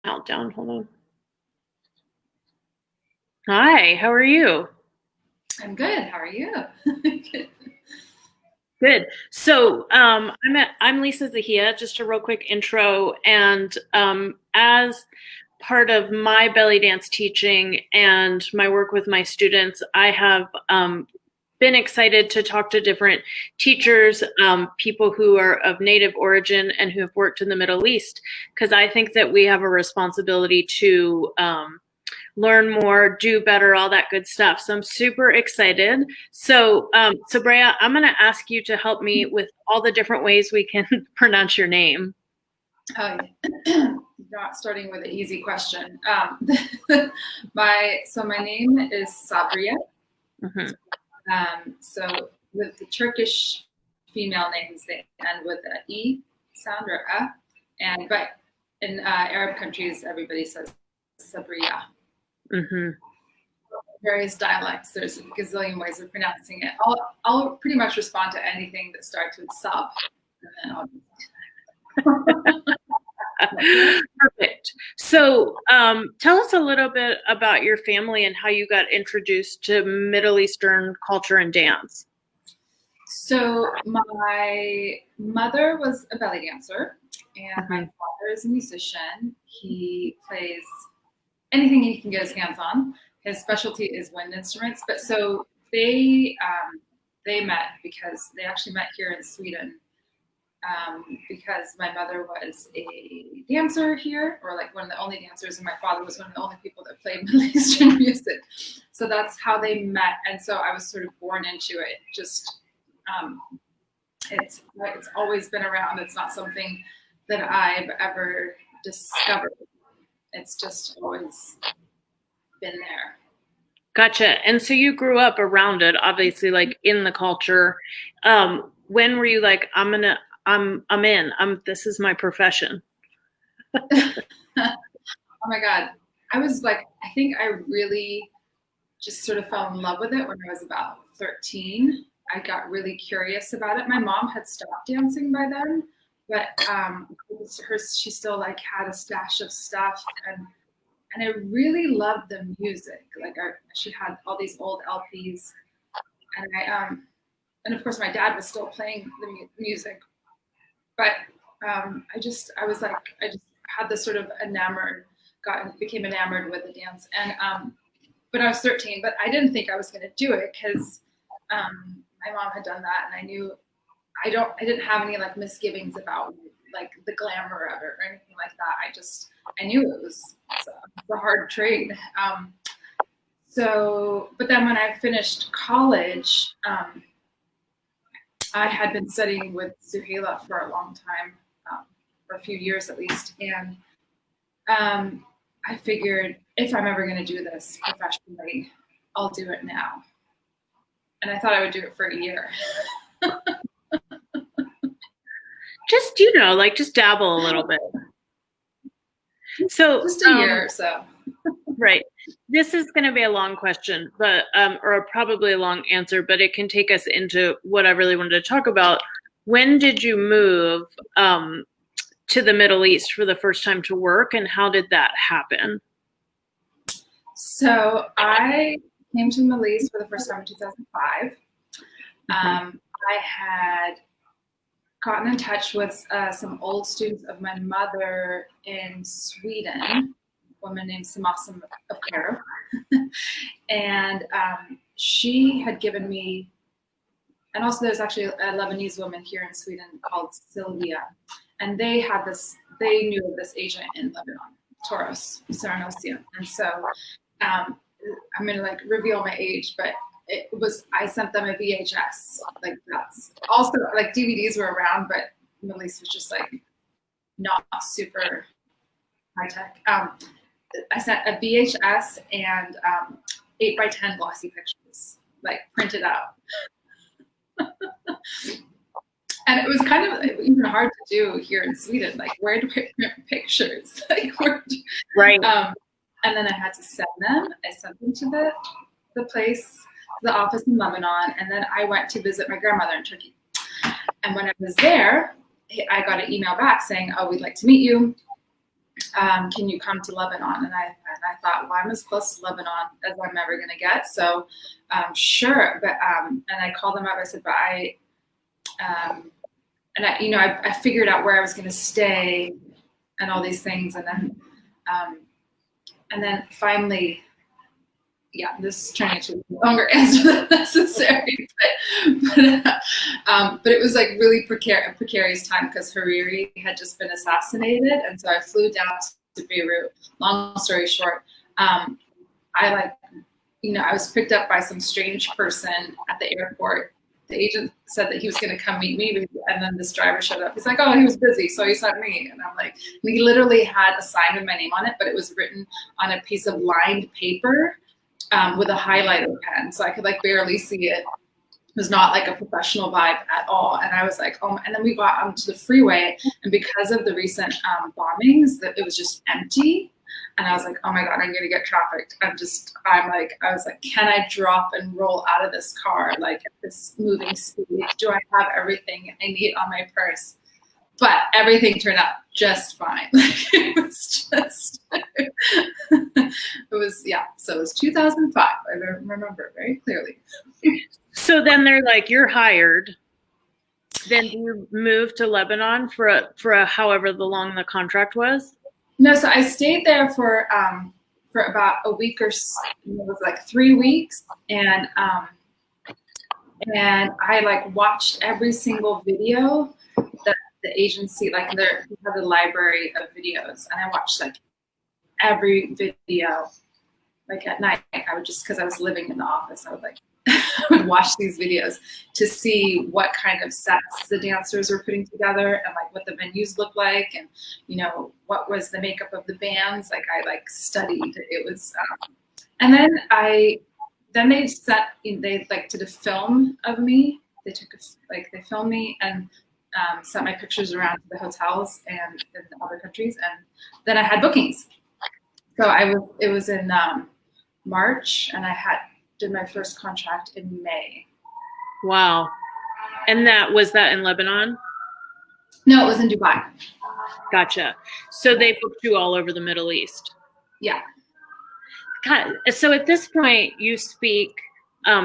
Countdown. Hold on. Hi, how are you? I'm good. How are you? Good. So I'm Lisa Zahiya. Just a real quick intro, and as part of my belly dance teaching and my work with my students, I have been excited to talk to different teachers, people who are of Native origin and who have worked in the Middle East, because I think that we have a responsibility to learn more, do better, all that good stuff. So I'm super excited. So Sabriye, I'm going to ask you to help me with all the different ways we can pronounce your name. Not starting with an easy question. My name is Sabriye. So with the Turkish female names, they end with an E sound or a, but in Arab countries, everybody says Sabriye. Various dialects, there's a gazillion ways of pronouncing it. I'll pretty much respond to anything that starts with sub, and then Perfect. So tell us a little bit about your family and how you got introduced to Middle Eastern culture and dance. So my mother was a belly dancer, and my father is a musician. He plays anything he can get his hands on. His specialty is wind instruments. But so they met because they actually met here in Sweden, because my mother was a dancer here, or like one of the only dancers, and my father was one of the only people that played Middle Eastern music. So that's how they met, and so I was sort of born into it. Just it's always been around. It's not something that I've ever discovered. It's just always been there. Gotcha. And so you grew up around it, obviously, like in the culture. When were you like, this is my profession? Oh my God. I was like, I think I really just sort of fell in love with it when I was about 13. I got really curious about it. My mom had stopped dancing by then, but she still like had a stash of stuff, and I really loved the music. Like she had all these old LPs, and of course my dad was still playing the music, but I just had this sort of became enamored with the dance, and but I was 13, but I didn't think I was going to do it because my mom had done that, and I knew I didn't have any like misgivings about like the glamour of it or anything like that. I knew it was a hard trade. But then when I finished college, I had been studying with Zahiya for a long time, for a few years at least, and I figured if I'm ever going to do this professionally, I'll do it now. And I thought I would do it for a year. Just, just dabble a little bit. So just a year or so. Right. This is going to be a long question, but or probably a long answer, but it can take us into what I really wanted to talk about. When did you move to the Middle East for the first time to work, and how did that happen? So I came to the Middle East for the first time in 2005. I had gotten in touch with some old students of my mother in Sweden, a woman named Samasam of Cairo. And she had given me, and also there's actually a Lebanese woman here in Sweden called Sylvia. And they knew of this agent in Lebanon, Toros, Saranosia. And so I'm going to like reveal my age, but I sent them a VHS. Like that's also like DVDs were around, but Middle East was just like not super high tech. I sent a VHS and 8x10 glossy pictures, like printed out. And it was kind of even hard to do here in Sweden. Like, where do I print pictures? Right. And then I had to send them. I sent them to the place, the office in Lebanon, and then I went to visit my grandmother in Turkey. And when I was there, I got an email back saying, "Oh, we'd like to meet you." can you come to Lebanon? And I thought, well, I'm as close to Lebanon as I'm ever going to get. So sure. But, and I called them up. I said, but I figured out where I was going to stay and all these things. And then finally, yeah, this is turning into a longer answer than necessary, but it was like really precarious time because Hariri had just been assassinated, and so I flew down to Beirut. Long story short, I was picked up by some strange person at the airport. The agent said that he was going to come meet me, and then this driver showed up. He's like, "Oh, he was busy, so he sent me." And I'm like, he literally had a sign with my name on it, but it was written on a piece of lined paper. With a highlighter pen, so I could like barely see it. It was not like a professional vibe at all. And I was like, oh, and then we got onto the freeway, and because of the recent bombings, that it was just empty. And I was like, oh my God, I'm gonna get trafficked. I was like, can I drop and roll out of this car like at this moving speed? Do I have everything I need on my purse? But everything turned out just fine. It was just, it was, yeah. So it was 2005. I remember very clearly. So then they're like, you're hired. Then you moved to Lebanon for a however long the contract was? No, so I stayed there for about a week or so. It was like 3 weeks. And I like watched every single video that the agency, like they have a library of videos, and I watched like every video. Like at night, I would just, because I was living in the office, I would like I would watch these videos to see what kind of sets the dancers were putting together and like what the venues looked like, and what was the makeup of the bands. Like I like studied. It was, and then they like did a film of me. They filmed me and sent my pictures around to the hotels and in other countries, and then I had bookings. So it was in March, and I did my first contract in May. Wow. And was that in Lebanon? No, it was in Dubai. Gotcha. So they booked you all over the Middle East. Yeah. God, so at this point you speak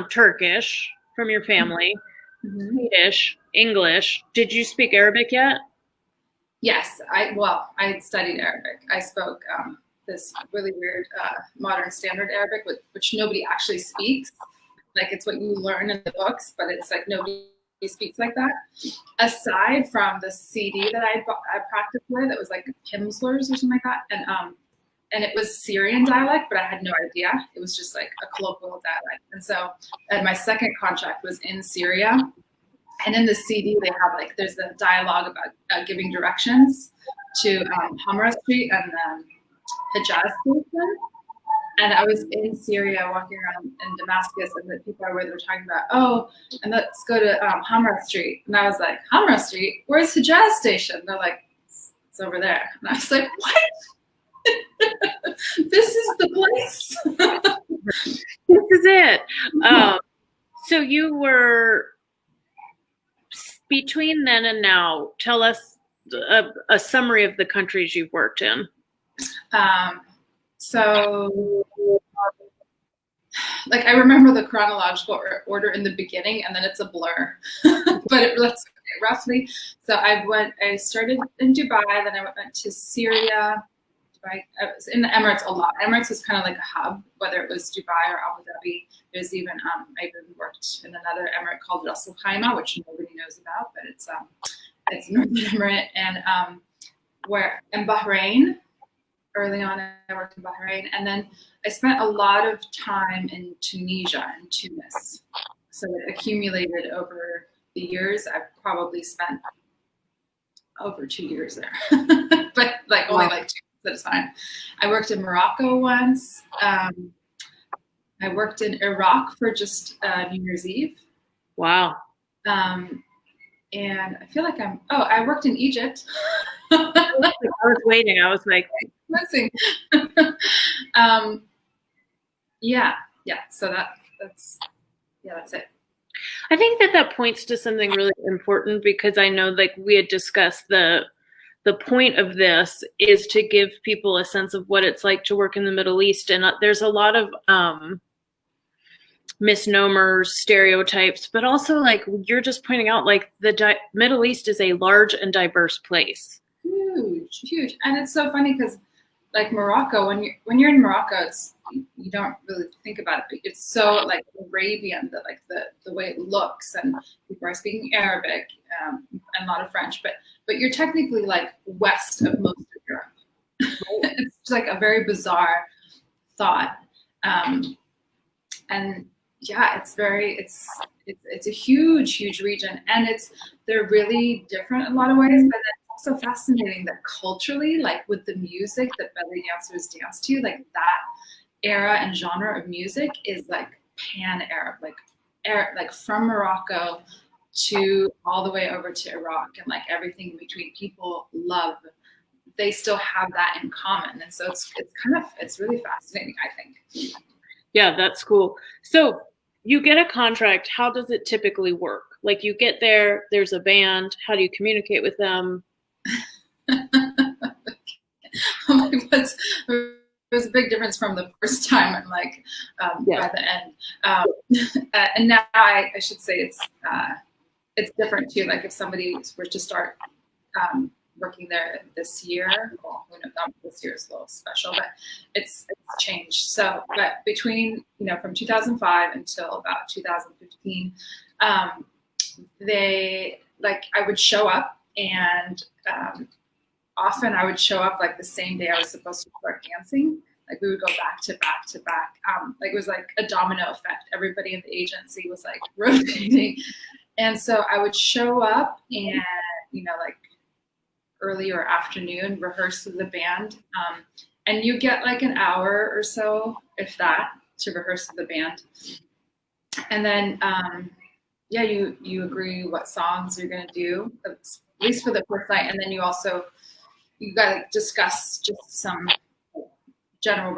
Turkish from your family, Swedish, English. Did you speak Arabic yet? Yes, I had studied Arabic. I spoke this really weird modern standard Arabic, which nobody actually speaks. Like it's what you learn in the books, but it's like nobody speaks like that. Aside from the CD that I practiced with, it was like Pimsleurs or something like that, and it was Syrian dialect, but I had no idea. It was just like a colloquial dialect. And so my second contract was in Syria. And in the CD, they have there's the dialogue about giving directions to Hamra Street and Hijaz Station. And I was in Syria walking around in Damascus, and the people were talking about, oh, and let's go to Hamra Street. And I was like, Hamra Street? Where's Hijaz Station? They're like, it's over there. And I was like, what? This is the place? This is it. So you were, between then and now, tell us a summary of the countries you've worked in. So I remember the chronological order in the beginning, and then it's a blur. But let's roughly. So I started in Dubai, then I went to Syria. I was in the Emirates a lot. Emirates was kind of like a hub, whether it was Dubai or Abu Dhabi. There's even I even worked in another emirate called Ras Al Khaimah, which nobody knows about, but it's Northern Emirate, and in Bahrain. Early on, I worked in Bahrain, and then I spent a lot of time in Tunisia and Tunis. So it accumulated over the years. I probably spent over 2 years there, but only 2 years at a time. I worked in Morocco once. I worked in Iraq for just New Year's Eve. Wow. And I feel like I worked in Egypt. I was waiting. I was like, missing. Yeah. So that's it. I think that points to something really important, because I know we had discussed the the point of this is to give people a sense of what it's like to work in the Middle East. And there's a lot of misnomers, stereotypes, but also like you're just pointing out, like the Middle East is a large and diverse place. Huge. And it's so funny because like Morocco, when you're in Morocco, you don't really think about it, but it's so like Arabian, that like the way it looks, and people are speaking Arabic and a lot of French, but you're technically like west of most of Europe. It's just like a very bizarre thought, and yeah, it's a huge region, and they're really different in a lot of ways, but it's also fascinating that culturally, like with the music that belly dancers dance to, like that era and genre of music is like pan-Arab, like from Morocco to all the way over to Iraq, and like everything in between. People love, they still have that in common, and so it's really fascinating, I think. Yeah, that's cool. So you get a contract. How does it typically work? Like you get there, there's a band. How do you communicate with them? There's a big difference from the first time and like by the end. And now I should say it's different too. Like if somebody were to start working there this year, well, this year is a little special, but it's changed. So, but between, from 2005 until about 2015, I would show up, and often I would show up like the same day I was supposed to start dancing. Like we would go back to back to back. Like it was like a domino effect. Everybody in the agency was like rotating. And so I would show up and, like early or afternoon, rehearse with the band. And you get like an hour or so, if that, to rehearse with the band. And then, you agree what songs you're going to do, at least for the first night. And then you got to discuss just some general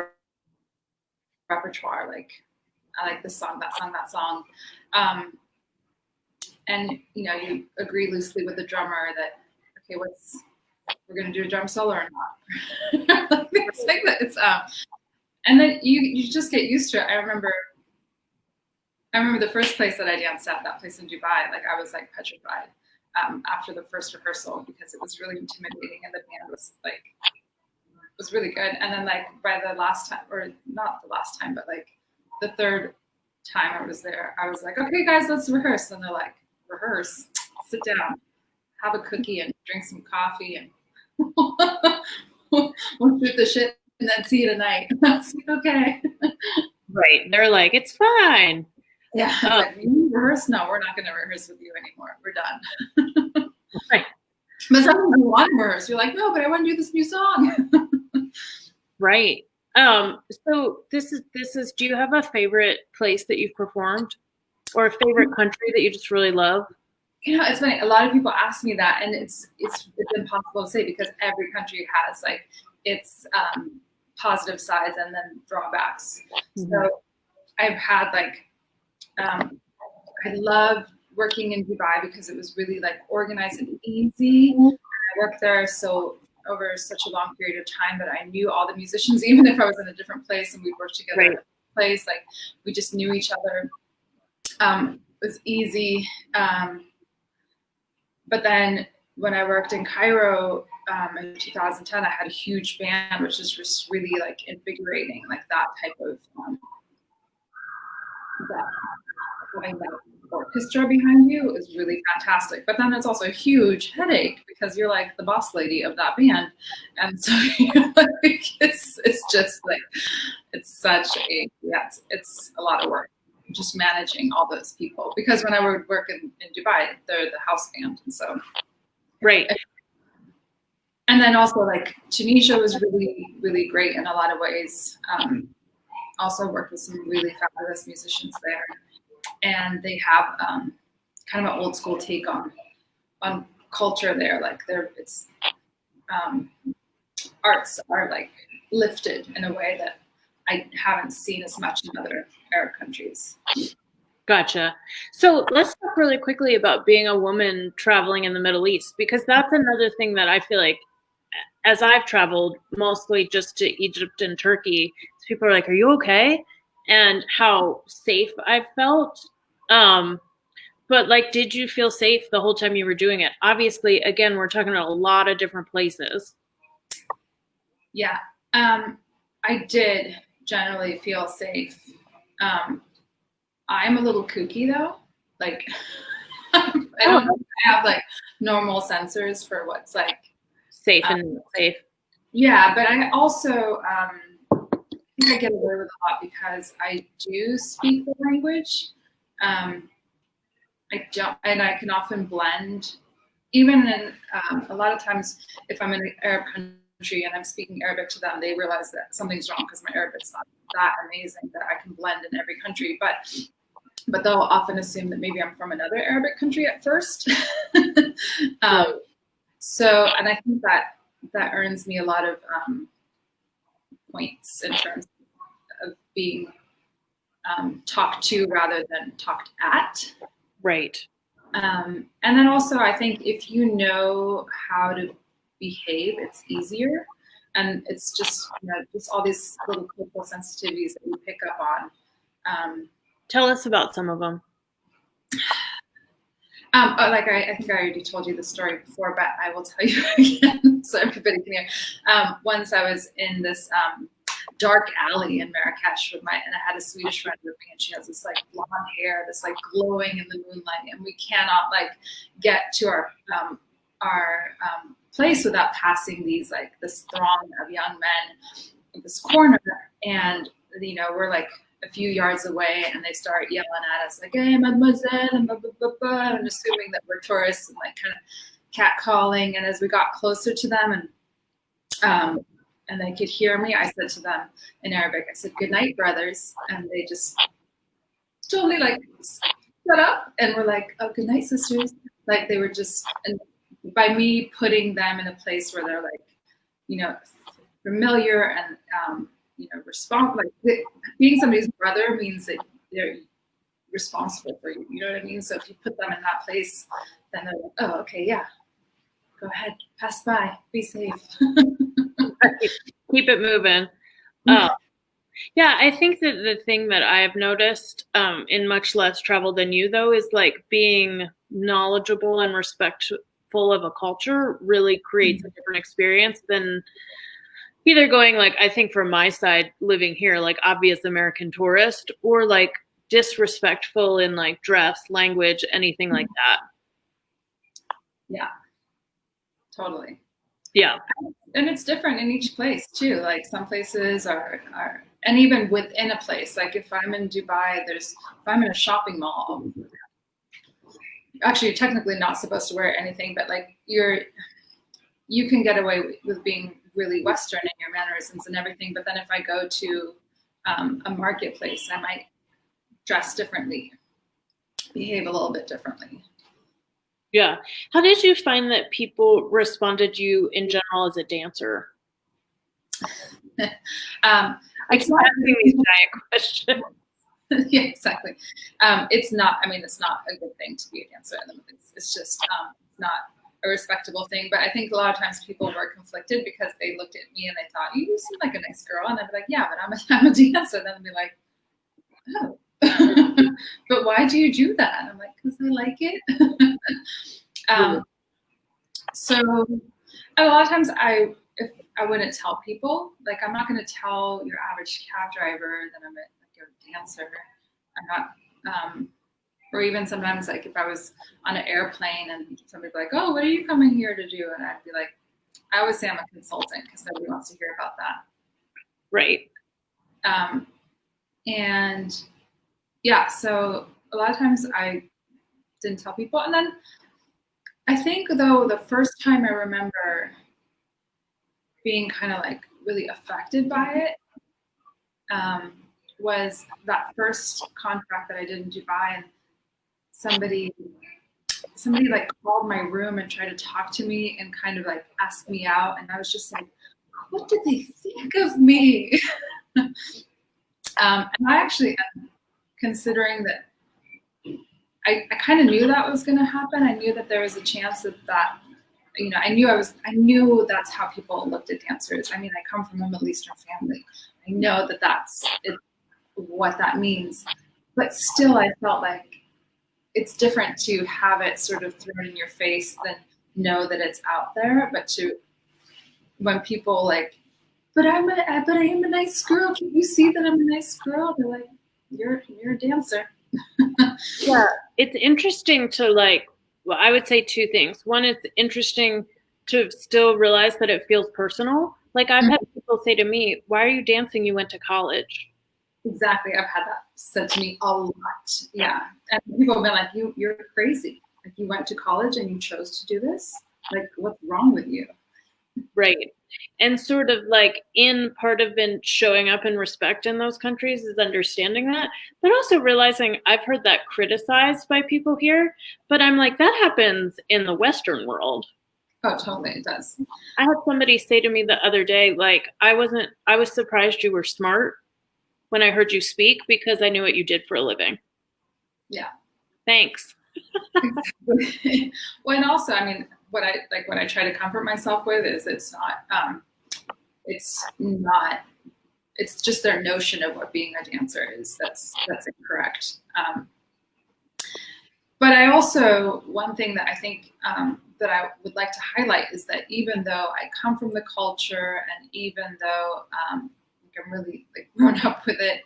repertoire, like I like this song, that song, that song. And you agree loosely with the drummer that, okay, we're going to do a drum solo or not. It's like that. And then you just get used to it. I remember the first place that I danced at, that place in Dubai, like I was like petrified after the first rehearsal, because it was really intimidating, and the band was really good. And then like by the last time, or not the last time, but like the third time I was there, I was like, okay guys, let's rehearse. And they're like, rehearse? Sit down, have a cookie and drink some coffee, and we'll shoot the shit and then see you tonight. I was like, okay. Right. They're like, it's fine. Yeah. Like, you rehearse? No, we're not going to rehearse with you anymore. We're done. Right. But sometimes you want to rehearse. You're like, no, but I want to do this new song. Right. So this is, do you have a favorite place that you've performed, or a favorite country that you just really love? It's funny. A lot of people ask me that, and it's impossible to say, because every country has like its positive sides and then drawbacks. Mm-hmm. So I've had like, I love working in Dubai because it was really like organized and easy. Mm-hmm. I worked there over such a long period of time that I knew all the musicians, even if I was in a different place and we'd worked together in a different place, like we just knew each other. It was easy. But then when I worked in Cairo in 2010, I had a huge band, which is just really like invigorating, like that type of having that orchestra behind you is really fantastic. But then it's also a huge headache, because you're like the boss lady of that band, and so it's just like it's a lot of work just managing all those people, because when I would work in Dubai, they're the house band, and so right. And then also like Tunisia was really, really great in a lot of ways. Also worked with some really fabulous musicians there, and they have kind of an old school take on culture there. Like it's arts are like lifted in a way that I haven't seen as much in other Arab countries. Gotcha. So let's talk really quickly about being a woman traveling in the Middle East, because that's another thing that I feel like as I've traveled, mostly just to Egypt and Turkey, people are like, "Are you okay?" And how safe I felt. But like, did you feel safe the whole time you were doing it? Obviously, again, we're talking about a lot of different places. Yeah, I did generally feel safe. I'm a little kooky though. Like, I don't have like normal sensors for what's like safe and safe. Yeah, but I also think I get away with a lot because I do speak the language. I don't, and I can often blend. Even in a lot of times, if I'm in an Arab country and I'm speaking Arabic to them, they realize that something's wrong because my Arabic's not that amazing that I can blend in every country. But they'll often assume that maybe I'm from another Arabic country at first. Right. So, and I think that earns me a lot of points in terms of being talked to rather than talked at. Right. And then also, I think if you know how to behave, it's easier. And it's just, just all these little cultural sensitivities that you pick up on. Tell us about some of them. Like I think I already told you the story before, but I will tell you again so everybody can hear. Once I was in this dark alley in Marrakesh and I had a Swedish friend with me, and she has this like blonde hair that's like glowing in the moonlight, and we cannot like get to our place without passing these like this throng of young men in this corner, and we're like a few yards away, and they start yelling at us like, "Hey, mademoiselle," and blah, blah, blah, blah, and assuming that we're tourists and like kind of catcalling. And as we got closer to them and they could hear me, I said to them in Arabic, I said, "Good night, brothers," and they just totally like shut up and were like, "Oh, good night, sisters." Like they were just, and by me putting them in a place where they're like, familiar and respond, like being somebody's brother means that they're responsible for you. You know what I mean? So if you put them in that place, then they're like, "Oh, okay, yeah, go ahead, pass by, be safe." Keep it moving. Yeah, I think that the thing that I've noticed in much less travel than you, though, is like being knowledgeable and respectful of a culture really creates a different experience than either going like, I think from my side, living here, like obvious American tourist, or like disrespectful in like dress, language, anything like that. Yeah, totally. Yeah. And it's different in each place too. Like some places are and even within a place, like if I'm in Dubai, if I'm in a shopping mall, actually you're technically not supposed to wear anything, but like you can get away with being really Western in your mannerisms and everything. But then if I go to a marketplace, I might dress differently, behave a little bit differently. Yeah. How did you find that people responded to you in general as a dancer? It's not asking these giant questions. Yeah, exactly. It's not a good thing to be a dancer. It's just not a respectable thing. But I think a lot of times people were conflicted because they looked at me and they thought, "You seem like a nice girl," and I'd be like, "Yeah, but I'm a dancer." And then they'd be like, "Oh, but why do you do that?" And I'm like, "Because I like it." So a lot of times if I wouldn't tell people, like I'm not going to tell your average cab driver that I'm a dancer. I'm not, or even sometimes like if I was on an airplane and somebody'd be like, "Oh, what are you coming here to do?" And I'd be like, I always say I'm a consultant because nobody wants to hear about that. Right. And yeah, so a lot of times I didn't tell people. And then I think though the first time I remember being kind of like really affected by it was that first contract that I did in Dubai, and somebody like called my room and tried to talk to me and kind of like ask me out, and I was just like, what did they think of me? And I actually am considering that I kind of knew that was going to happen. I knew that there was a chance that I knew that's how people looked at dancers. I mean, I come from a Middle Eastern family. I know that that's what that means. But still, I felt like it's different to have it sort of thrown in your face than know that it's out there. But when people like, but I am a nice girl. Can you see that I'm a nice girl? They're like, you're a dancer. Yeah, it's interesting to well, I would say two things. One, it's interesting to still realize that it feels personal. Like I've had people say to me, "Why are you dancing? You went to college." Exactly. I've had that said to me a lot. Yeah. And people have been like, you're crazy. Like you went to college and you chose to do this. Like what's wrong with you? Right. And sort of like in part of been showing up and respect in those countries is understanding that, but also realizing I've heard that criticized by people here, but I'm like, that happens in the Western world. Oh, totally. It does. I had somebody say to me the other day, like, I was surprised you were smart when I heard you speak because I knew what you did for a living. Yeah. Thanks. Well, and also, I mean, what I try to comfort myself with is it's just their notion of what being a dancer is. That's incorrect. But I also, one thing that I think that I would like to highlight is that even though I come from the culture and even though I'm really grown up with it,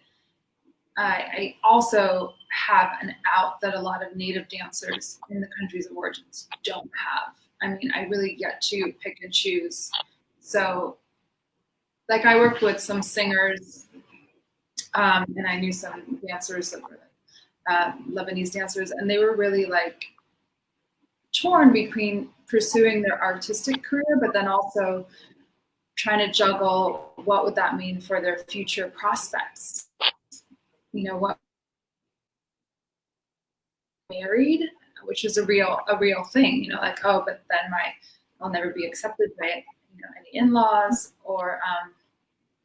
I also have an out that a lot of native dancers in the countries of origins don't have. I mean, I really get to pick and choose. So, like, I worked with some singers, and I knew some dancers that were Lebanese dancers, and they were really torn between pursuing their artistic career, but then also trying to juggle what would that mean for their future prospects. What married, which is a real thing, oh, but then I'll never be accepted by any in-laws, or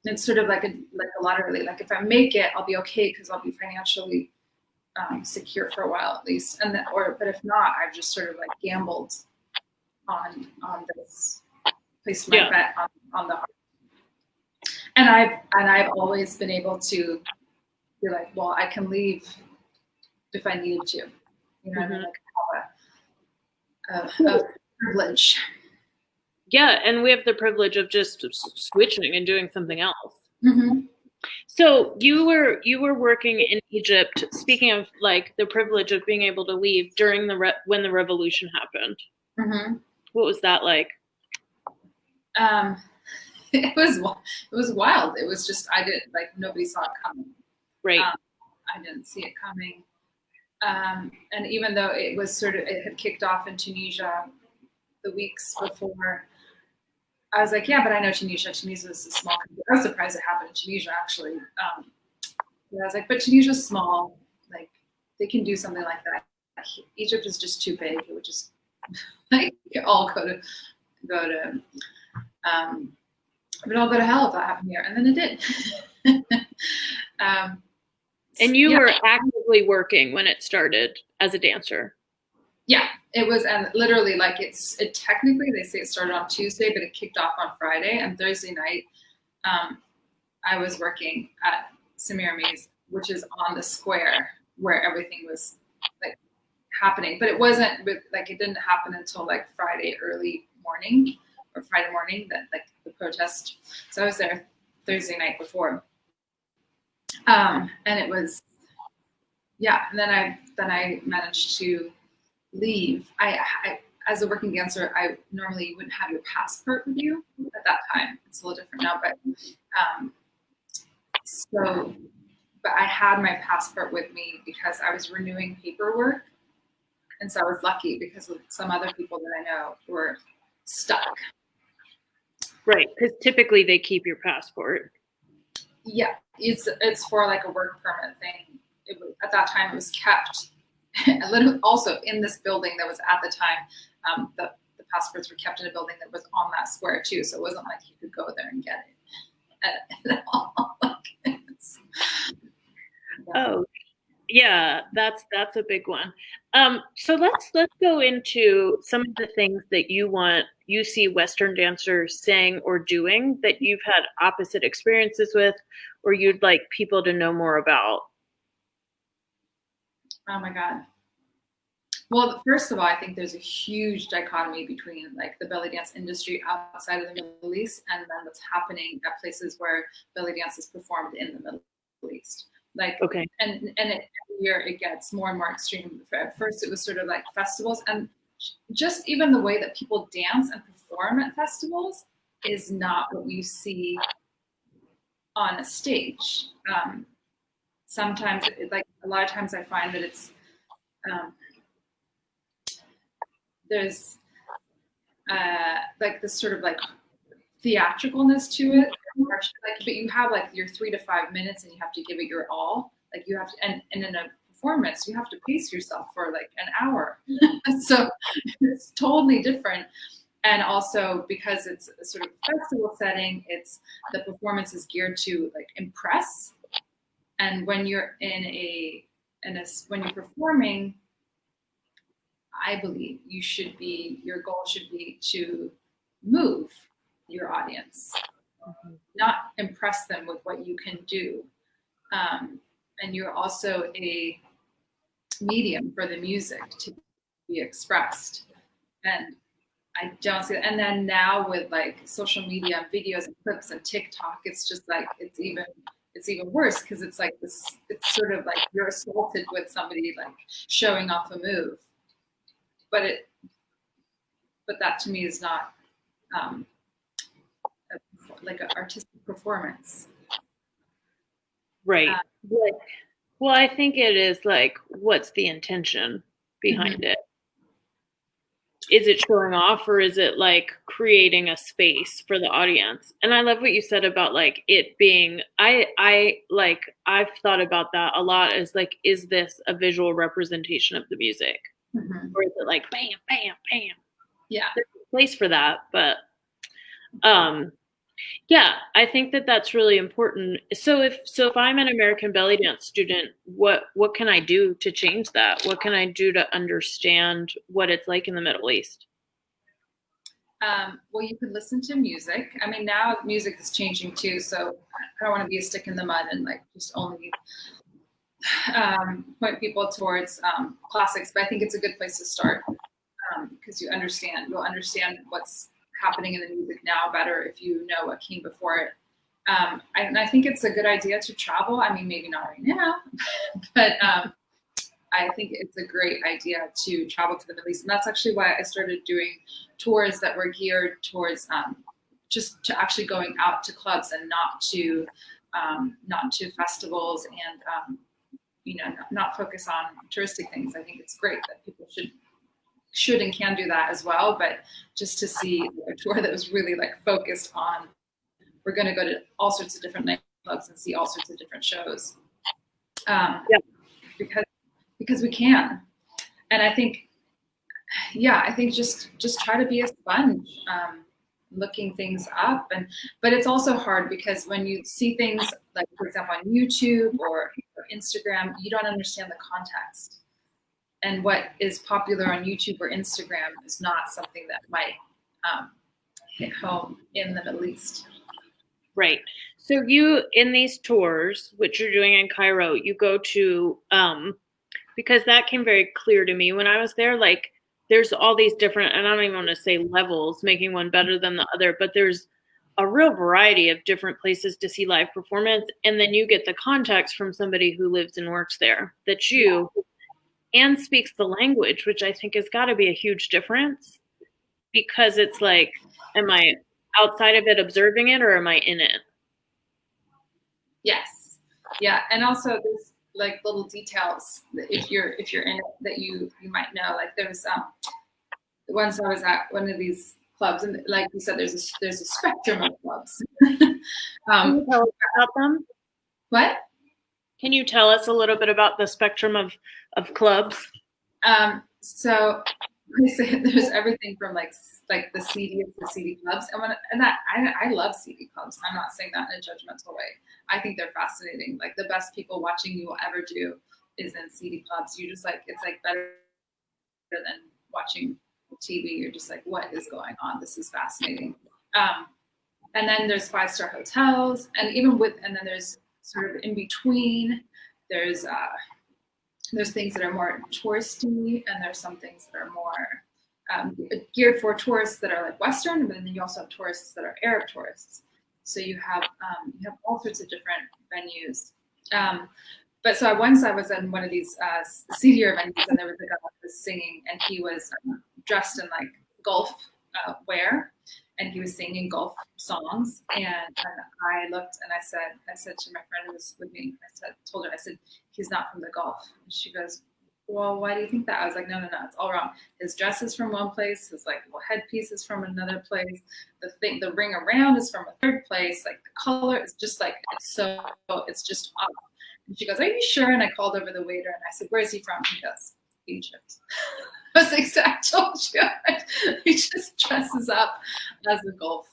it's sort of like a lottery. Like if I make it, I'll be okay because I'll be financially secure for a while at least, but if not, I've just sort of gambled on this, placed my bet on the art. And I've always been able to be like, well, I can leave if I needed to. I mean, have a privilege. Yeah, and we have the privilege of just switching and doing something else. Mm-hmm. So you were working in Egypt. Speaking of the privilege of being able to leave during when the revolution happened. Mm-hmm. What was that like? It was wild. It was just nobody saw it coming. Right. I didn't see it coming. And even though it had kicked off in Tunisia the weeks before, I was like, yeah, but I know Tunisia. Tunisia is a small country. I was surprised it happened in Tunisia, actually. I was like, but Tunisia's small. They can do something like that. Egypt is just too big. It would just all go to we'd all go to hell if that happened here. And then it did. And you were actively working when it started as a dancer. Yeah, it was, and literally technically they say it started on Tuesday, but it kicked off on Friday, and Thursday night I was working at Samirami's, which is on the square where everything was happening, but it wasn't it didn't happen until Friday early morning or Friday morning, that the protest. So I was there Thursday night before. And it was, and then I managed to leave. I as a working dancer, I normally wouldn't have your passport with you at that time. It's a little different now, but I had my passport with me because I was renewing paperwork, and so I was lucky because some other people that I know were stuck. Right, because typically they keep your passport. Yeah, it's for a work permit thing. At that time, it was kept. Literally, also in this building that was at the time, the passports were kept in a building that was on that square too. So it wasn't like you could go there and get it at all. Oh, yeah, that's a big one. So let's go into some of the things that you want you see Western dancers saying or doing that you've had opposite experiences with, or you'd like people to know more about? Oh my God. Well, first of all, I think there's a huge dichotomy between like the belly dance industry outside of the Middle East and then what's happening at places where belly dance is performed in the Middle East. Like, Okay. and every year it gets more and more extreme. At first, it was sort of like festivals, and just even the way that people dance and perform at festivals is not what you see on a stage. Sometimes, like a lot of times, I find that it's there's like this sort of like theatricalness to it. Like, but you have like your 3 to 5 minutes, and you have to give it your all. Like you have to, and in a performance, you have to pace yourself for like an hour. So it's totally different. And also because it's a sort of festival setting, it's the performance is geared to like impress. And when you're when you're performing, I believe your goal should be to move your audience, not impress them with what you can do. And you're also a medium for the music to be expressed. And I don't see that. And then now with like social media videos and clips and TikTok, it's just like it's even worse because it's like this. It's sort of like you're assaulted with somebody like showing off a move, but that to me is not like an artistic performance. Right. Well, I think it is like, what's the intention behind it? Is it showing off, or is it like creating a space for the audience? And I love what you said about like it being, I've thought about that a lot as like, is this a visual representation of the music? Or is it like bam, bam, bam? Yeah. There's a place for that, but yeah, I think that that's really important. So if I'm an American belly dance student, what can I do to change that? What can I do to understand what it's like in the Middle East? Well, you could listen to music. I mean, now music is changing too, so I don't want to be a stick in the mud and like just only point people towards classics, but I think it's a good place to start because you'll understand what's happening in the music now better if you know what came before it. And I think it's a good idea to travel. I mean, maybe not right now, but I think it's a great idea to travel to the Middle East. And that's actually why I started doing tours that were geared towards just to actually going out to clubs and not to festivals and not focus on touristic things. I think it's great that people should and can do that as well, but just to see a tour that was really like focused on, we're going to go to all sorts of different nightclubs and see all sorts of different shows, because we can. And I think just try to be a sponge, looking things up, but it's also hard because when you see things like, for example, on YouTube or Instagram, you don't understand the context. And what is popular on YouTube or Instagram is not something that might hit home in the Middle East. Right. So you, in these tours, which you're doing in Cairo, you go to, because that came very clear to me when I was there, like there's all these different, and I don't even want to say levels, making one better than the other, but there's a real variety of different places to see live performance. And then you get the context from somebody who lives and works there that you and speaks the language, which I think has got to be a huge difference, because it's like, am I outside of it observing it, or am I in it? Yes. Yeah. And also there's like little details that if you're in it that you might know. Like there was once I was at one of these clubs, and like you said, there's a spectrum of clubs. Can you tell us about them? What? Can you tell us a little bit about the spectrum of clubs? So there's everything from like the seedy to seedy clubs, I love seedy clubs. I'm not saying that in a judgmental way. I think they're fascinating. Like the best people watching you will ever do is in seedy clubs. You just like, it's like better than watching TV, you're just like, what is going on? This is fascinating. And then there's 5-star hotels, and then there's sort of in between, there's things that are more touristy, and there's some things that are more geared for tourists that are like Western, but then you also have tourists that are Arab tourists. So you have all sorts of different venues. But so once I was in one of these seedier venues, and there was a guy who was singing, and he was dressed in like Gulf wear, and he was singing Gulf songs. And I looked, and I said to my friend who was with me, told her, he's not from the Gulf. And she goes, well, why do you think that? I was like, no, it's all wrong. His dress is from one place. His like headpiece is from another place. The ring around is from a third place. Like the color is just like, it's just off. And she goes, are you sure? And I called over the waiter, and I said, where is he from? He goes, Egypt. I was like, I told you. He just dresses up as a Gulf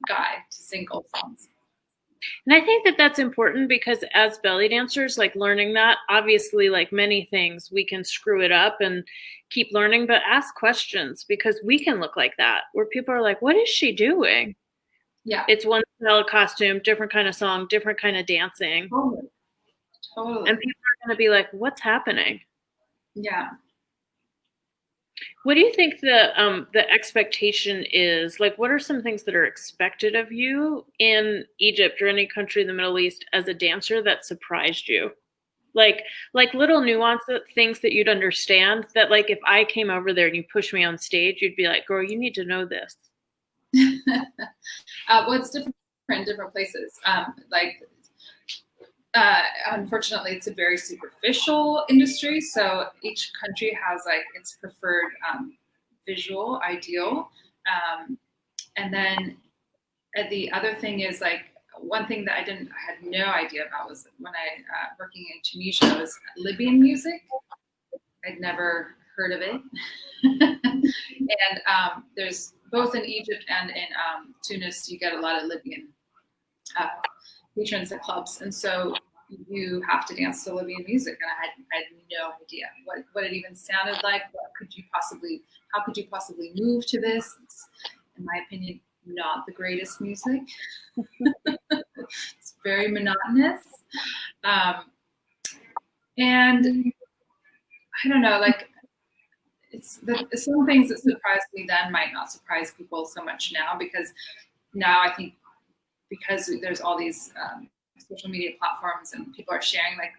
guy to sing Gulf songs. And I think that that's important, because as belly dancers, like learning that, obviously, like many things, we can screw it up and keep learning, but ask questions, because we can look like that, where people are like, what is she doing? Yeah. It's one style of costume, different kind of song, different kind of dancing. Totally. And people are going to be like, what's happening? Yeah. What do you think the expectation is? Like, what are some things that are expected of you in Egypt or any country in the Middle East as a dancer that surprised you? Like little nuance things that you'd understand, that like if I came over there and you pushed me on stage, you'd be like, girl, you need to know this. Well, it's different in different places. Unfortunately, it's a very superficial industry. So each country has like its preferred visual ideal. And then the other thing is like, one thing that I had no idea about was when I working in Tunisia was Libyan music. I'd never heard of it. And there's both in Egypt and in Tunis, you get a lot of Libyan patrons at clubs, and so you have to dance to Libyan music. And I had no idea what it even sounded like. How could you possibly move to this? It's, in my opinion, not the greatest music. It's very monotonous. And I don't know, like some things that surprised me then might not surprise people so much now, because now I think because there's all these social media platforms and people are sharing, like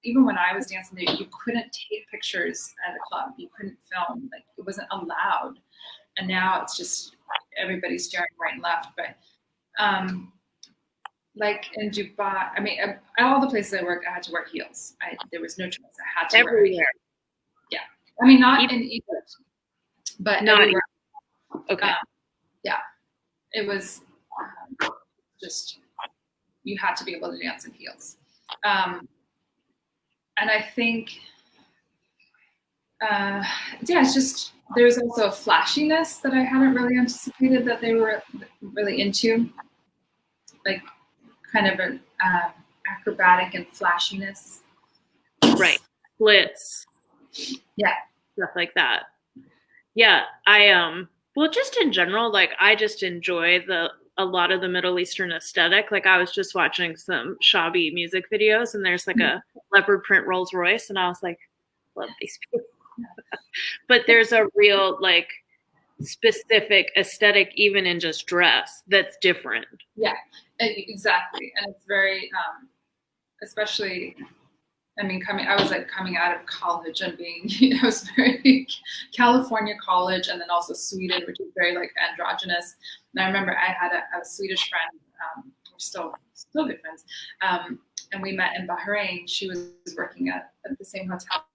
even when I was dancing there, you couldn't take pictures at a club, you couldn't film, like it wasn't allowed. And now it's just everybody's sharing right and left. But like in Dubai, I mean, at all the places I worked, I had to wear heels. There was no choice. I had to wear heels. Yeah. I mean, not in Egypt, but not everywhere. Okay. Yeah. It was just, you had to be able to dance in heels. And I think, it's just, there's also a flashiness that I hadn't really anticipated that they were really into, like kind of an acrobatic and flashiness. Right. Splits. Yeah. Stuff like that. Yeah. Well, just in general, like I just enjoy a lot of the Middle Eastern aesthetic. Like I was just watching some shabby music videos, and there's like a leopard print Rolls Royce, and I was like, love these people. But there's a real like specific aesthetic, even in just dress, that's different. Yeah, exactly. And it's very, especially, I mean, I was like coming out of college and being, it was very California college, and then also Sweden, which is very like androgynous. And I remember I had a Swedish friend, we're still good friends, and we met in Bahrain. She was working at the same hotel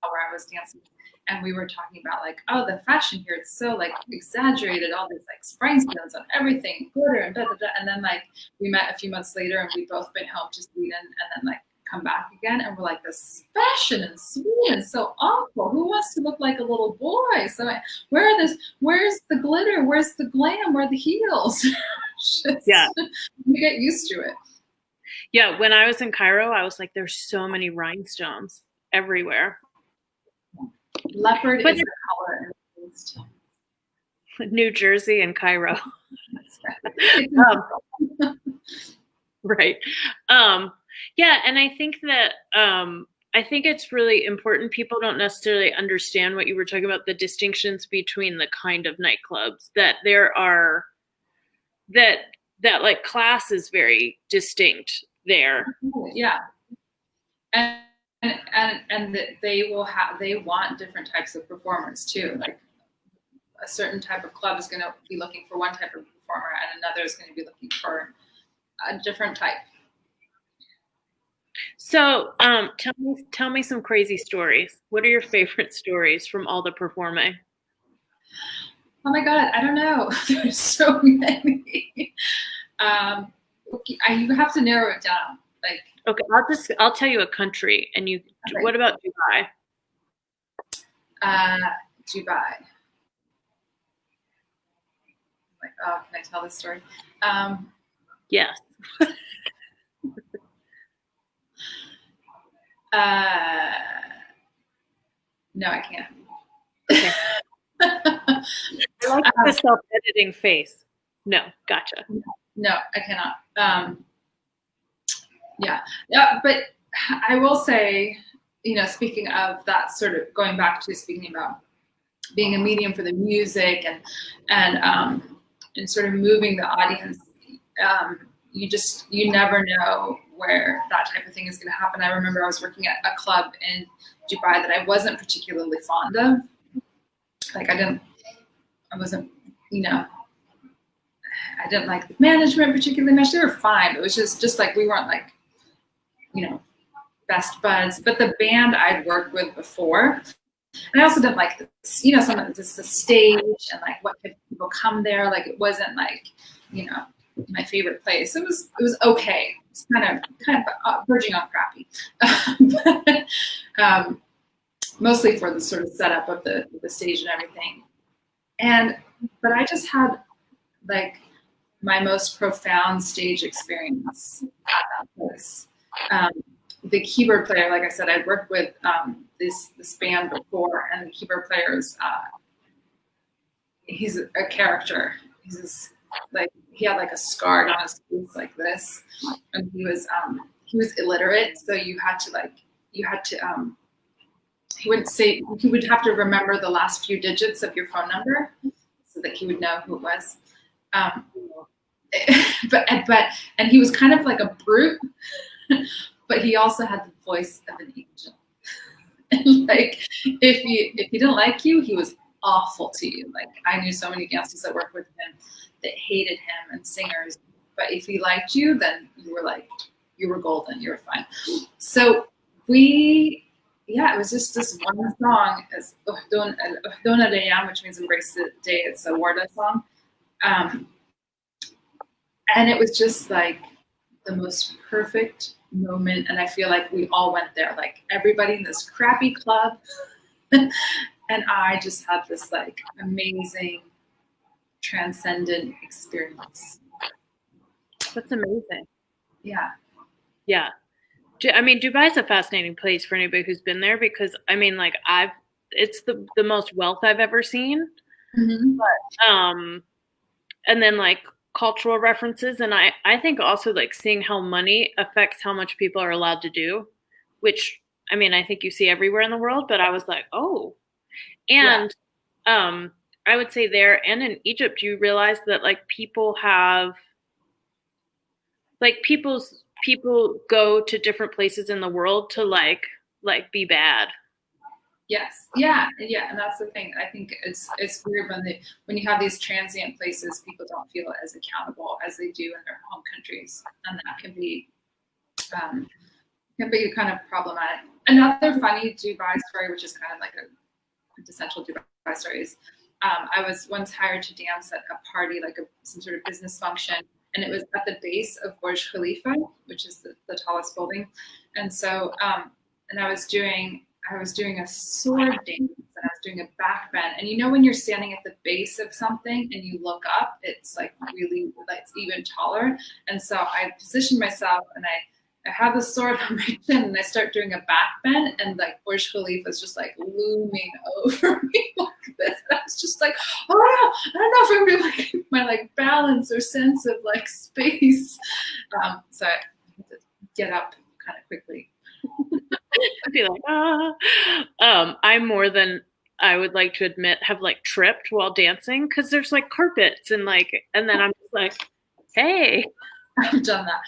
where I was dancing, and we were talking about like, oh, the fashion here, it's so like exaggerated, all these like rhinestones on everything, glitter and da da da. And then like we met a few months later, and we'd both been home to Sweden, and then like come back again, and we're like, this fashion in Sweden is so awful. Who wants to look like a little boy? So where's the glitter? Where's the glam? Where are the heels? Yeah, we get used to it. Yeah, when I was in Cairo, I was like, there's so many rhinestones everywhere. Leopard is a color. New Jersey and Cairo. Right. Yeah, and I think that I think it's really important. People don't necessarily understand what you were talking about, the distinctions between the kind of nightclubs that there are, that like class is very distinct there. Yeah. And that they want different types of performers too. Like a certain type of club is going to be looking for one type of performer, and another is going to be looking for a different type. So, tell me some crazy stories. What are your favorite stories from all the performing? Oh my God, I don't know. There's so many. You have to narrow it down. Like, okay, I'll tell you a country, and you. Okay. What about Dubai? Dubai. Like, oh, can I tell this story? Yes. No, I can't. Okay. I like the self-editing face. No, gotcha. No, I cannot. Yeah, but I will say, speaking of that, sort of going back to speaking about being a medium for the music and sort of moving the audience, you never know where that type of thing is going to happen. I remember I was working at a club in Dubai that I wasn't particularly fond of. Like I didn't like the management particularly much. They were fine. It was just like we weren't like, best buds. But the band I'd worked with before, and I also didn't like this, sometimes it's the stage and like what type of people come there. Like it wasn't like, my favorite place. It was okay. It's kind of verging on crappy. Mostly for the sort of setup of the stage and everything. But I just had like my most profound stage experience at that place. The keyboard player, like I said, I'd worked with this band before, and the keyboard player is he's a character. He had like a scar on his face like this, and he was illiterate, so he would have to remember the last few digits of your phone number so that he would know who it was. And he was kind of like a brute, but he also had the voice of an angel. And like if he didn't like you, he was awful to you. Like I knew so many dancers that worked with him that hated him, and singers. But if he liked you, then you were golden. You were fine. So it was just this one song, as Uhdona Rayam, which means embrace the day. It's a Warda song. And it was just like the most perfect moment. And I feel like we all went there, like everybody in this crappy club. And I just had this like amazing, transcendent experience. That's amazing. Yeah. Yeah. I mean, Dubai is a fascinating place for anybody who's been there, because I mean, like it's the most wealth I've ever seen. Mm-hmm. But, and then like cultural references. And I think also like seeing how money affects how much people are allowed to do, which I mean, I think you see everywhere in the world, but I was like, oh, and, I would say there and in Egypt, you realize that like people go to different places in the world to like be bad. Yes. Yeah. And that's the thing. I think it's weird when you have these transient places, people don't feel as accountable as they do in their home countries, and that can be kind of problematic. Another funny Dubai story, which is kind of like a quintessential Dubai story, is I was once hired to dance at a party, like some sort of business function, and it was at the base of Burj Khalifa, which is the tallest building. And so, and I was doing a sword dance, and I was doing a back bend. And when you're standing at the base of something and you look up, it's like really, like it's even taller. And so I positioned myself, and I have the sword on my chin, and I start doing a back bend, and like Burj Khalifa is just like looming over me like this. And I was just like, oh no, I don't know if I'm gonna like my like balance or sense of like space. So I had to get up kind of quickly. I'd be like, I'm more than I would like to admit have like tripped while dancing because there's like carpets and like, and then I'm just like, hey. I've done that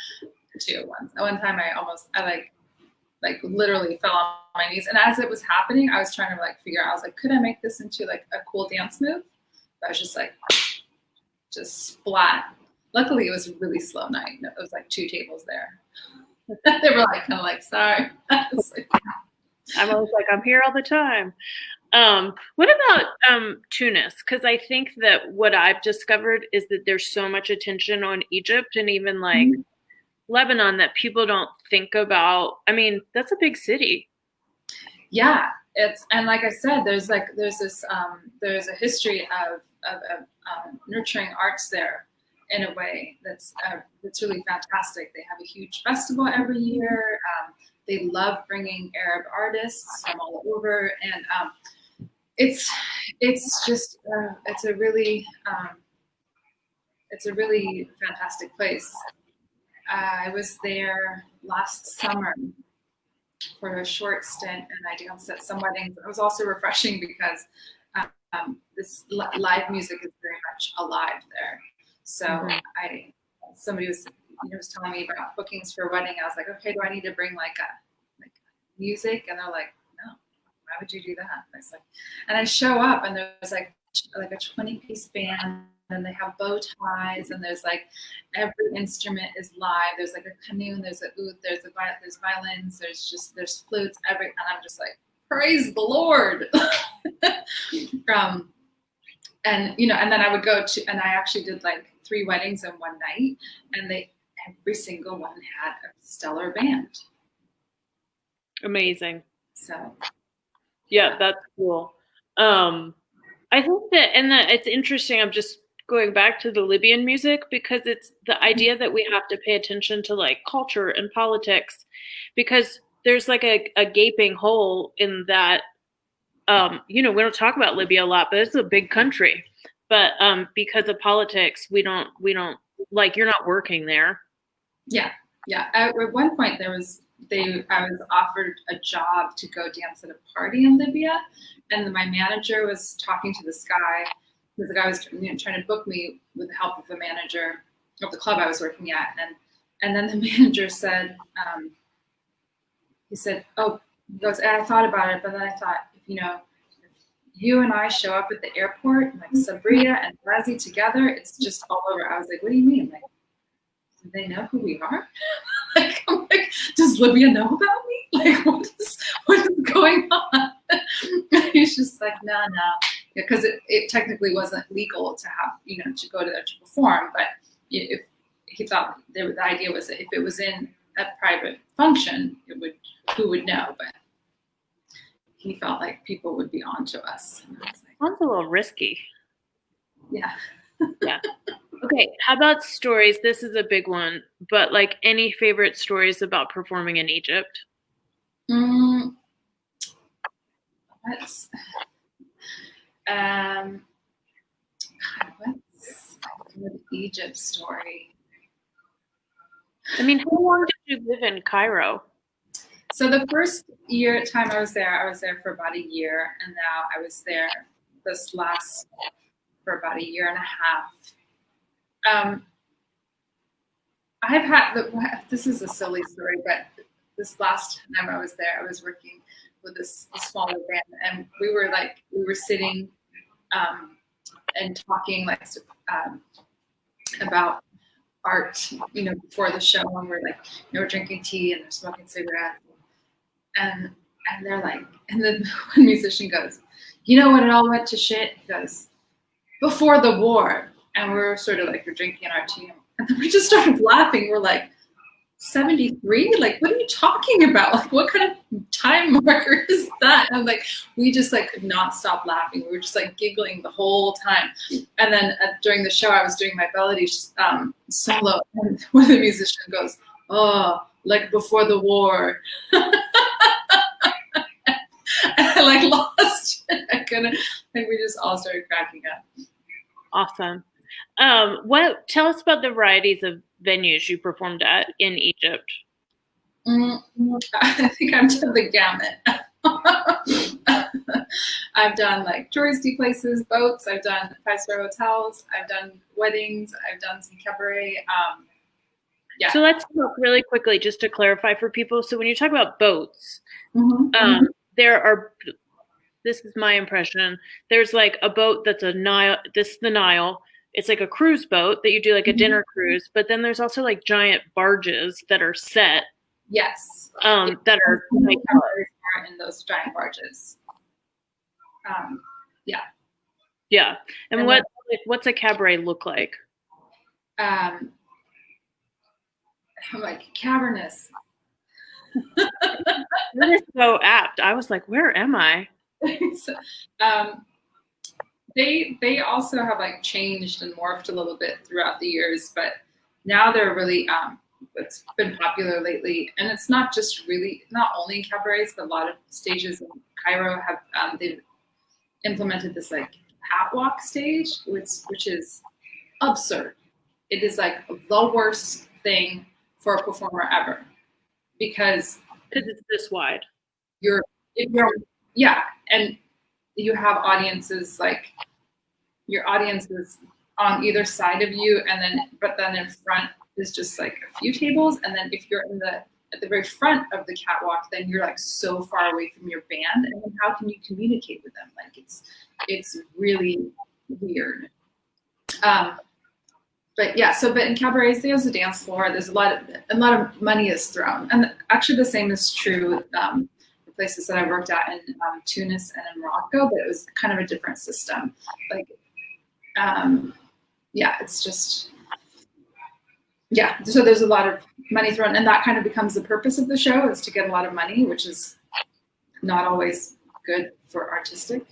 too once. One time I literally fell on my knees, and as it was happening, I was trying to like figure out. I was like, could I make this into like a cool dance move? But I was just like, just splat. Luckily, it was a really slow night. It was like 2 tables there. They were like kind of like, sorry. I was like, I'm always like, I'm here all the time. What about Tunis? Because I think that what I've discovered is that there's so much attention on Egypt and even like Lebanon that people don't think about. I mean, that's a big city. Yeah, and like I said, there's a history of nurturing arts there in a way that's really fantastic. They have a huge festival every year. They love bringing Arab artists from all over, and it's a really fantastic place. I was there last summer for a short stint, and I danced at some weddings. It was also refreshing because this live music is very much alive there. So somebody was telling me about bookings for a wedding. I was like, okay, do I need to bring like music? And they're like, no, why would you do that? And I was like, and I show up, and there's like a 20-piece band, and they have bow ties, and there's like every instrument is live. There's like a canoe, there's a oud, there's violins, there's flutes, and I'm just like, praise the Lord. And then I would go to, and I actually did like 3 weddings in one night, and every single one had a stellar band. Amazing. So yeah, that's cool. I think that, and that it's interesting. I'm just going back to the Libyan music because it's the idea that we have to pay attention to like culture and politics because there's like a gaping hole in that. We don't talk about Libya a lot, but it's a big country. But because of politics, we don't like, you're not working there. Yeah. At one point, I was offered a job to go dance at a party in Libya, and my manager was talking to this guy. The guy was trying to book me with the help of the manager of the club I was working at, and then the manager said, he said, oh, he goes, and I thought about it, but then I thought, if you and I show up at the airport, like Sabriye and Razi together, it's just all over. I was like, what do you mean? Like, do they know who we are? Like, I'm like, does Libya know about me? Like, what is going on? He's just like, no, because it technically wasn't legal to have, to go to there to perform. But if he thought the idea was that if it was in a private function, who would know? But he felt like people would be on to us. And I was like, sounds a little risky. Yeah. Yeah. Okay, how about stories? This is a big one, but like any favorite stories about performing in Egypt? What's a good Egypt story? I mean, how long did you live in Cairo? So the first time I was there for about a year, and now I was there for about a year and a half. I've had this is a silly story, but this last time I was there, I was working with a smaller band, and we were sitting and talking about art, before the show, and we're drinking tea and they're smoking cigarettes, and they're like, and then one musician goes, when it all went to shit? He goes, before the war. And we're sort of like, we're drinking our tea, and then we just started laughing. We're like, 73? Like, what are you talking about? Like, what kind of time marker is that? And I'm like, we just could not stop laughing. We were just giggling the whole time. And then during the show, I was doing my Bellydance solo, and one of the musicians goes, oh, like before the war. I like lost it. I couldn't, like we just all started cracking up. Awesome. Tell us about the varieties of venues you performed at in Egypt. I think I've done the gamut. I've done like touristy places, boats. I've done 5-star hotels. I've done weddings. I've done some cabaret. Yeah. So let's talk really quickly, just to clarify for people. So when you talk about boats, there are, this is my impression, there's like a boat that's a Nile, this is the Nile. It's like a cruise boat that you do like a dinner cruise, but then there's also like giant barges that are set. Yes. That are like, in those giant barges. Yeah. Yeah. And what's a cabaret look like? Like cavernous. That is so apt. I was like, where am I? So, they also have like changed and morphed a little bit throughout the years, but now they're really it's been popular lately, and it's not just really not only in cabarets, but a lot of stages in Cairo have they've implemented this like catwalk stage, which is absurd. It is like the worst thing for a performer ever, because it's this wide. And you have audiences, like your audience is on either side of you, but then in front is just like a few tables, and then if you're at the very front of the catwalk, then you're like so far away from your band, and then how can you communicate with them? Like it's really weird. But yeah, but in cabarets, there's a dance floor. There's a lot of money is thrown, and actually the same is true with the places that I worked at in Tunis and in Morocco. But it was kind of a different system. Like, it's just So there's a lot of money thrown, and that kind of becomes the purpose of the show, is to get a lot of money, which is not always good for artistic.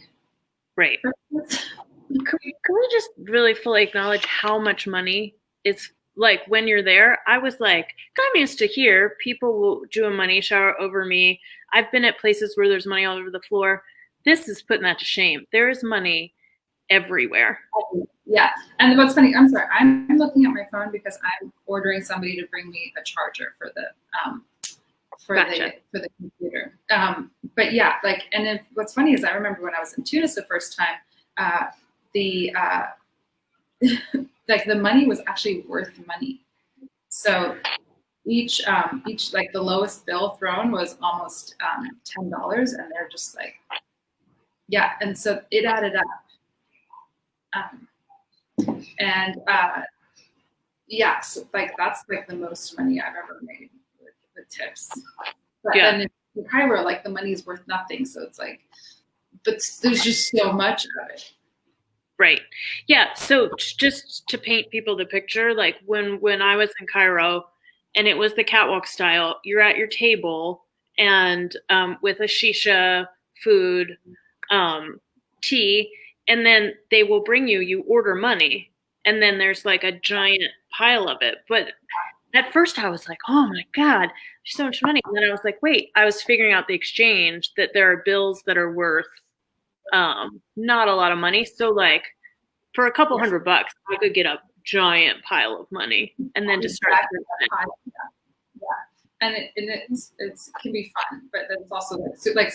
Right. Purposes. Can we just really fully acknowledge how much money is, like, when you're there? I was like, I'm used to here, people will do a money shower over me. I've been at places where there's money all over the floor. This is putting that to shame. There is money everywhere. Yeah. And what's funny, I'm sorry, I'm looking at my phone because I'm ordering somebody to bring me a charger for the the computer. But yeah, like, and what's funny is I remember when I was in Tunis the first time, like the money was actually worth money. So each like the lowest bill thrown was almost $10, and they're just like, yeah, and so it added up. So like that's like the most money I've ever made with tips. But then in Cairo, like the money's worth nothing, so it's like, but there's just so much of it. Right. Yeah. So just to paint people the picture, like when I was in Cairo and it was the catwalk style, you're at your table and with a shisha, food, tea, and then they will bring you order money, and then there's like a giant pile of it. But at first I was like, oh my God, there's so much money. And then I was like, wait, I was figuring out the exchange, that there are bills that are worth not a lot of money. So like for a couple $100, I could get a giant pile of money and then just start. Yeah. And it can be fun, but then it's also like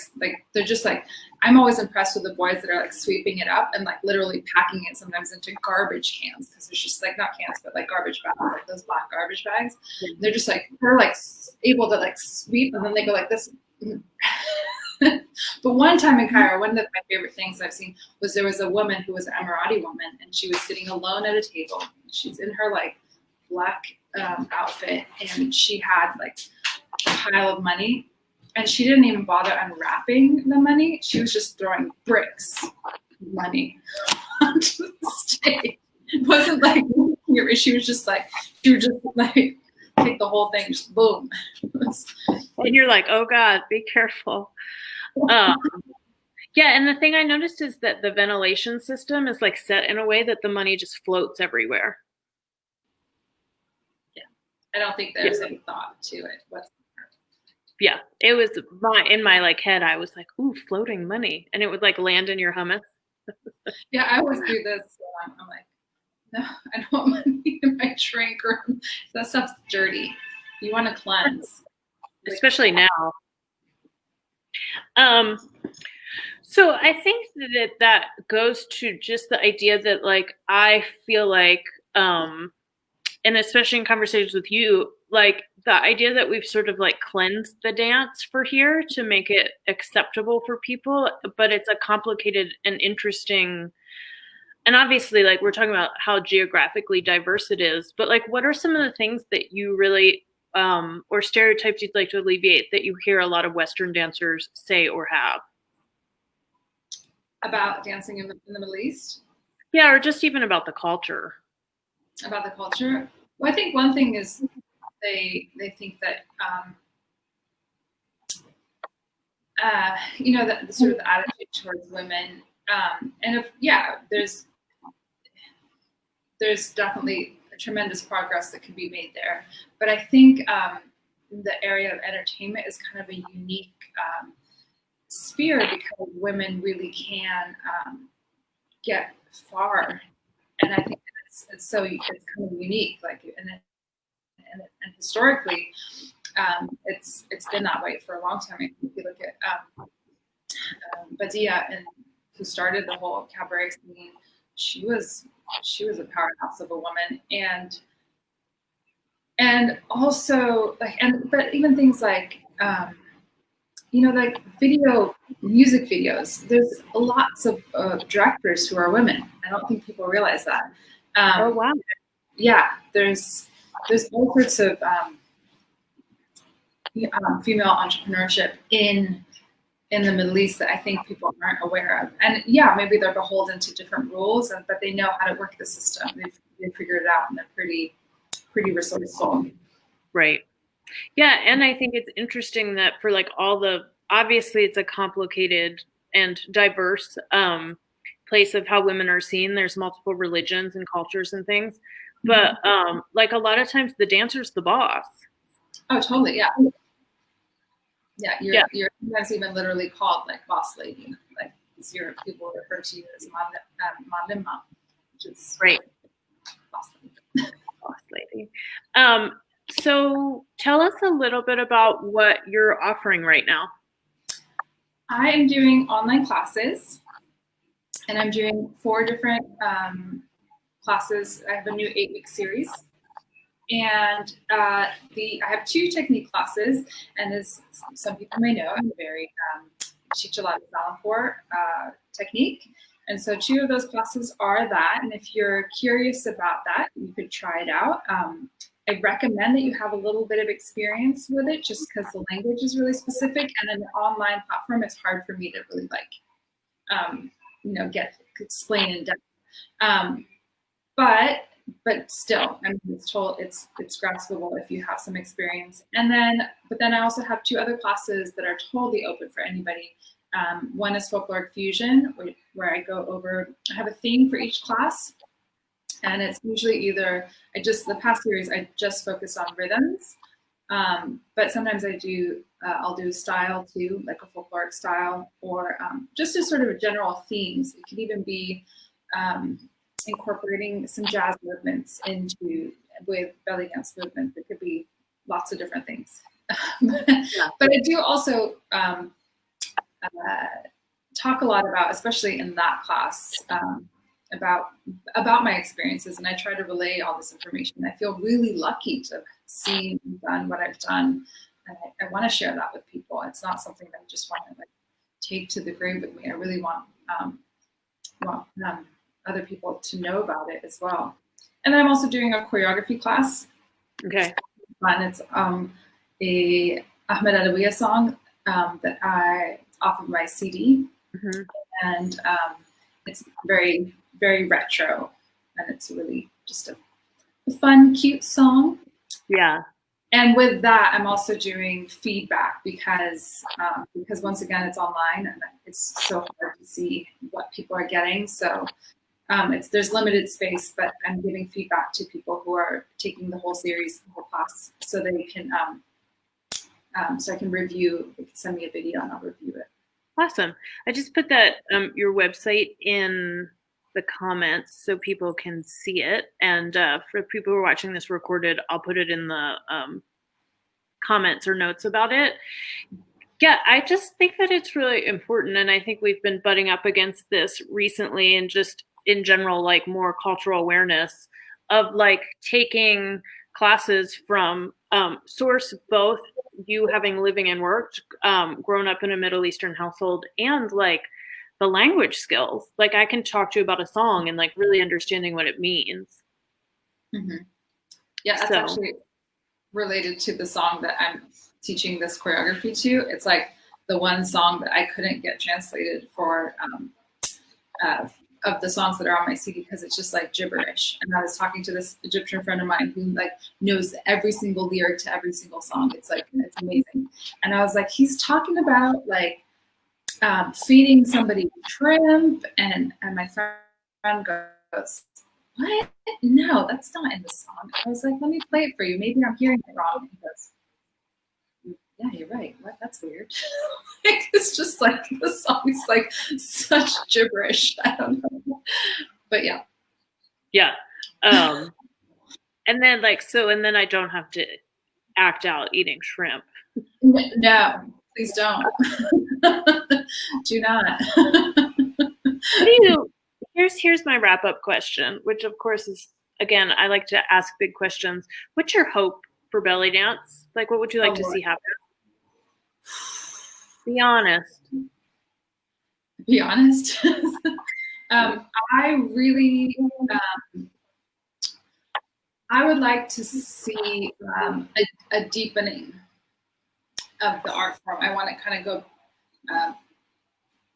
they're just like, I'm always impressed with the boys that are like sweeping it up and like literally packing it sometimes into garbage cans, because there's just like, not cans, but like garbage bags, like those black garbage bags. Mm-hmm. They're just like, they're like able to like sweep, and then they go like this. But one time in Cairo, one of my favorite things I've seen was there was a woman who was an Emirati woman, and she was sitting alone at a table. She's in her like black outfit, and she had like a pile of money, and she didn't even bother unwrapping the money. She was just throwing bricks of money onto the stage. It wasn't like, she was just like take the whole thing, just boom. And you're like, oh God, be careful. Yeah, and the thing I noticed is that the ventilation system is like set in a way that the money just floats everywhere. Yeah, I don't think there's any thought to it whatsoever. Yeah, it was in my like head. I was like, "Ooh, floating money," and it would like land in your hummus. Yeah, I always do this. So I'm like, no, I don't want money in my drink room. That stuff's dirty. You want to cleanse, especially now. So I think that goes to just the idea that like I feel like, and especially in conversations with you, like the idea that we've sort of like cleansed the dance for here to make it acceptable for people, but it's a complicated and interesting. And obviously, like we're talking about how geographically diverse it is, but like, what are some of the things that you really, or stereotypes you'd like to alleviate that you hear a lot of Western dancers say or have? About dancing in the Middle East? Yeah, or just even about the culture. About the culture? Well, I think one thing is they think that, you know, the sort of the attitude towards women. And if, yeah, there's definitely a tremendous progress that can be made there. But I think the area of entertainment is kind of a unique sphere because women really can get far, and I think it's kind of unique. Like, and historically, it's been that way for a long time. If you look at Zahiya, and who started the whole cabaret scene, she was a powerhouse of a woman, and also like, but even things like you know, like music videos. There's lots of directors who are women. I don't think people realize that. Oh wow! Yeah, there's all sorts of female entrepreneurship in the Middle East that I think people aren't aware of. And yeah, maybe they're beholden to different rules, but they know how to work the system. They've figured it out, and they're pretty resourceful. Right. Yeah, and I think it's interesting that for like obviously it's a complicated and diverse place of how women are seen. There's multiple religions and cultures and things, but like a lot of times the dancer's the boss. Oh, totally. Yeah. Yeah, you're sometimes even literally called like boss lady. Like people refer to you as malima, which is right. Boss lady. Boss lady. So tell us a little bit about what you're offering right now. I am doing online classes, and I'm doing 4 different classes. I have a new 8-week series. And I have 2 technique classes, and as some people may know, I'm very teach a lot of Salampur technique, and so 2 of those classes are that. And if you're curious about that, you could try it out. I recommend that you have a little bit of experience with it, just because the language is really specific, and an online platform, it's hard for me to really like you know, explain in depth. But still, I mean, it's graspable if you have some experience. But then I also have 2 other classes that are totally open for anybody. One is folkloric fusion, where I have a theme for each class, and it's usually either the past series I just focus on rhythms, but sometimes I'll do a style too, like a folkloric style, or just as sort of a general themes. It could even be incorporating some jazz movements with belly dance movements. It could be lots of different things. But I do also talk a lot about, especially in that class, about my experiences, and I try to relay all this information. I feel really lucky to have seen and done what I've done, and I want to share that with people. It's not something that I just want to like take to the grave with me. I really want other people to know about it as well. And I'm also doing a choreography class. Okay. And it's a Ahmed Alawiya song that off of my CD. Mm-hmm. And it's very, very retro. And it's really just a fun, cute song. Yeah. And with that, I'm also doing feedback because once again, it's online and it's so hard to see what people are getting. So there's limited space, but I'm giving feedback to people who are taking the whole series, the whole class, so they can so I can review. They can send me a video and I'll review it. Awesome. I just put that your website in the comments so people can see it. And for people who are watching this recorded, I'll put it in the comments or notes about it. Yeah, I just think that it's really important. And I think we've been butting up against this recently, and just in general, like more cultural awareness of like taking classes from source, both you having living and worked, grown up in a Middle Eastern household, and like the language skills. Like I can talk to you about a song and like really understanding what it means. Mm-hmm. Yeah, that's actually related to the song that I'm teaching this choreography to. It's like the one song that I couldn't get translated for of the songs that are on my CD, because it's just like gibberish. And I was talking to this Egyptian friend of mine who like knows every single lyric to every single song. It's like, it's amazing. And I was like, he's talking about like feeding somebody shrimp, and my friend goes, what? No, that's not in the song. I was like, let me play it for you. Maybe I'm hearing it wrong. And he goes, yeah, you're right. What? That's weird. Like, it's just like the song's like such gibberish. I don't know. But yeah. Yeah. And then like, so, and then I don't have to act out eating shrimp. No, please don't. Do not. Here's my wrap up question, which of course is, again, I like to ask big questions. What's your hope for belly dance? Like, what would you like to see happen? Be honest. Be honest. I really, I would like to see a deepening of the art form. I want to kind of go.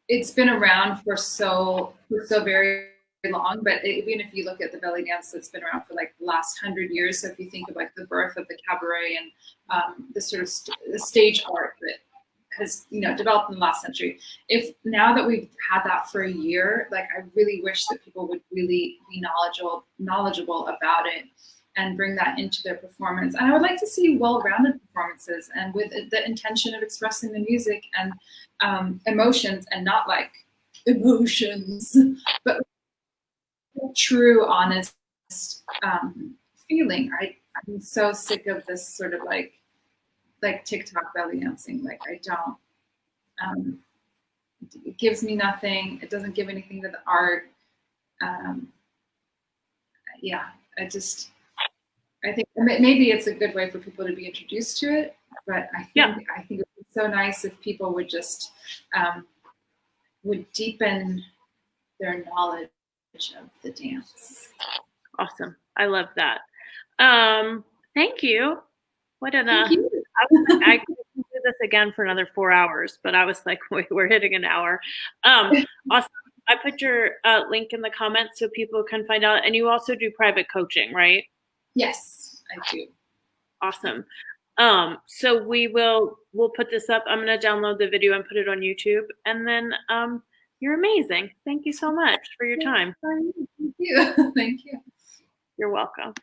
It's been around for so very long, but even if you look at the belly dance that's been around for like the last 100 years, so if you think of like the birth of the cabaret and the sort of the stage art that has developed in the last century, if now that we've had that for a year, like I really wish that people would really be knowledgeable about it and bring that into their performance. And I would like to see well-rounded performances, and with the intention of expressing the music and emotions, and not like emotions, but true, honest feeling. I'm so sick of this sort of like TikTok belly dancing. Like I don't, it gives me nothing. It doesn't give anything to the art. Yeah, I think maybe it's a good way for people to be introduced to it, but I think it would be so nice if people would just would deepen their knowledge of the dance. Awesome. I love that. Thank you. What an Thank you. I could do this again for another 4 hours, but I was like, we're hitting an hour. Awesome. I put your link in the comments so people can find out. And you also do private coaching, right? Yes, I do. Awesome. So we'll put this up. I'm going to download the video and put it on YouTube. And then you're amazing. Thank you so much for your time. Thank you. Thank you. You're welcome.